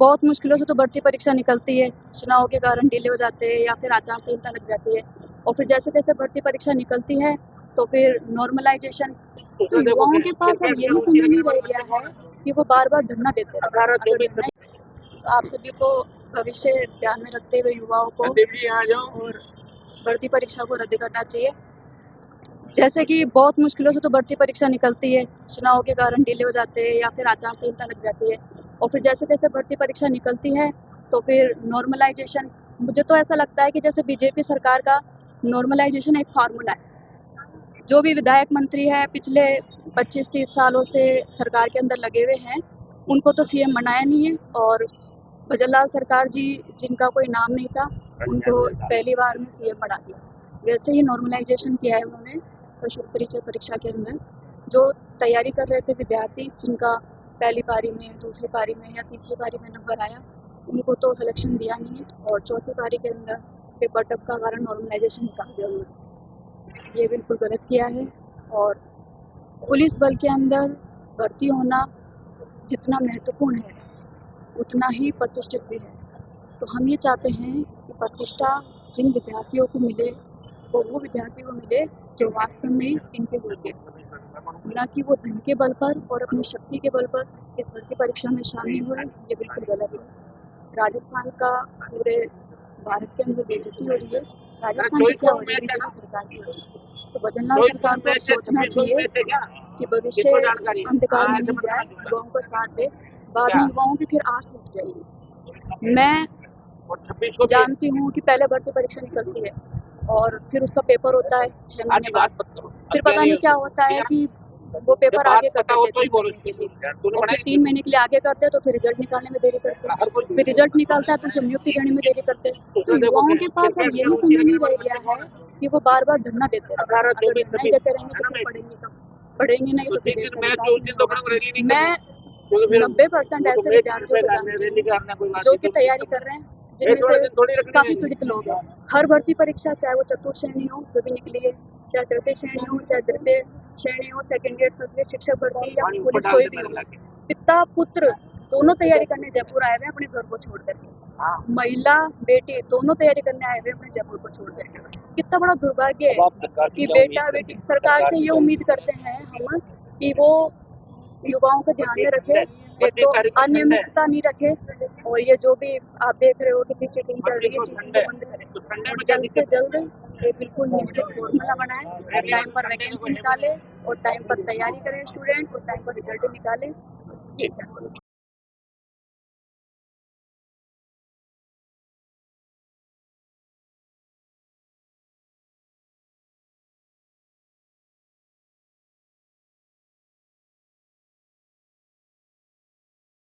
बहुत मुश्किलों से तो भर्ती परीक्षा निकलती है, चुनाव के कारण डिले हो जाते हैं या फिर आचार संहिता लग जाती है। और फिर जैसे तैसे भर्ती परीक्षा निकलती है तो फिर नॉर्मलाइजेशन, तो युवाओं के पास अब यही समय नहीं रह गया है कि वो बार बार धरना देते रहे। अगर निर्णय, तो आप सभी को भविष्य ध्यान में रखते हुए युवाओं को और भर्ती परीक्षा को रद्द करना चाहिए। जैसे कि बहुत मुश्किलों से तो भर्ती परीक्षा निकलती है, चुनाव के कारण डिले हो जाते हैं या फिर आचार संहिता लग जाती है। और फिर जैसे तैसे भर्ती परीक्षा निकलती है तो फिर नॉर्मलाइजेशन, मुझे तो ऐसा लगता है कि जैसे बीजेपी सरकार का नॉर्मलाइजेशन एक फार्मूला है। जो भी विधायक मंत्री है पिछले 25-30 सालों से सरकार के अंदर लगे हुए हैं, उनको तो सीएम बनाया नहीं है। और भजनलाल सरकार जी, जिनका कोई नाम नहीं था, उनको पहली बार में सीएम बना दिया। वैसे ही नॉर्मलाइजेशन किया है उन्होंने शुल्क परिचय परीक्षा के अंदर। जो तैयारी कर रहे थे विद्यार्थी, जिनका पहली पारी में, दूसरी पारी में या तीसरी पारी में नंबर आया, उनको तो सिलेक्शन दिया नहीं है। और चौथी पारी के अंदर पेपर टफ का कारण नॉर्मलाइजेशन निकाल दिया उन्होंने। ये बिल्कुल गलत किया है। और पुलिस बल के अंदर भर्ती होना जितना महत्वपूर्ण है उतना ही प्रतिष्ठित भी है। तो हम ये चाहते हैं कि प्रतिष्ठा जिन विद्यार्थियों को मिले वो विद्यार्थियों को मिले जो वास्तव में इनके योग्य हैं, न कि वो धन के बल पर और अपनी शक्ति के बल पर इस भर्ती परीक्षा में शामिल हुए। ये बिल्कुल गलत है। राजस्थान का पूरे भारत के अंदर बेइज्जती हो रही है। राजस्थान की क्या हो रही है, बीजेपी सरकार की हो रही है। तो भजनलाल सरकार को सोचना चाहिए कि भविष्य अंधकार में नहीं जाए, युवाओं को साथ दे। बाद में युवाओं की फिर आस टूट जाएगी। मैं जानती हूँ कि पहले भर्ती परीक्षा निकलती है और फिर उसका पेपर होता है 6 महीने बाद। फिर पता नहीं क्या होता है कि वो पेपर आगे कर देते हैं 3 महीने के लिए, और फिर 3 महीने के लिए आगे करते हैं तो फिर रिजल्ट निकालने में देरी करते हैं। फिर रिजल्ट निकलता है तो उसे नियुक्ति देने में देरी करते हैं। तो युवाओं के पास अब यही समय नहीं रह गया है कि वो बार बार धरना देते रहे। अगर निर्णय देते रहेंगे तो फिर पढ़ेंगे कब? पढ़ेंगे नहीं तो फिर देश का विकास नहीं होगा। मैं 90% ऐसे विद्यार्थियों को जानती हूँ जो कि तैयारी कर रहे हैं, जिनमें से काफी पीड़ित लोग हैं। हर भर्ती परीक्षा, चाहे वो चतुर्थ श्रेणी हो जो भी निकली है, चाहे तृतीय श्रेणी हो, चाहे तृतीय श्रेणी हो, सेकेंड ग्रेड, फर्स्ट ग्रेड, शिक्षक भर्ती या पुलिस, कोई भी हो, पिता पुत्र दोनों तैयारी करने जयपुर आए हुए अपने घर को छोड़ करके। महिला बेटी दोनों तैयारी करने आए हुए अपने जयपुर को छोड़ करके। कितना बड़ा दुर्भाग्य है कि बेटा बेटी, सरकार से ये उम्मीद करते हैं हम कि वो युवाओं को ध्यान में रखे, एक तो अनियमितता नहीं रखे, और ये जो भी आप देख रहे हो कितनी चीटिंग चल रही है, चीटिंग को बंद करें और जल्द से जल्द एक बिल्कुल निश्चित फॉर्मूला बनाए, टाइम पर वैकेंसी निकाले और टाइम पर तैयारी करें स्टूडेंट, और टाइम पर रिजल्ट निकाले।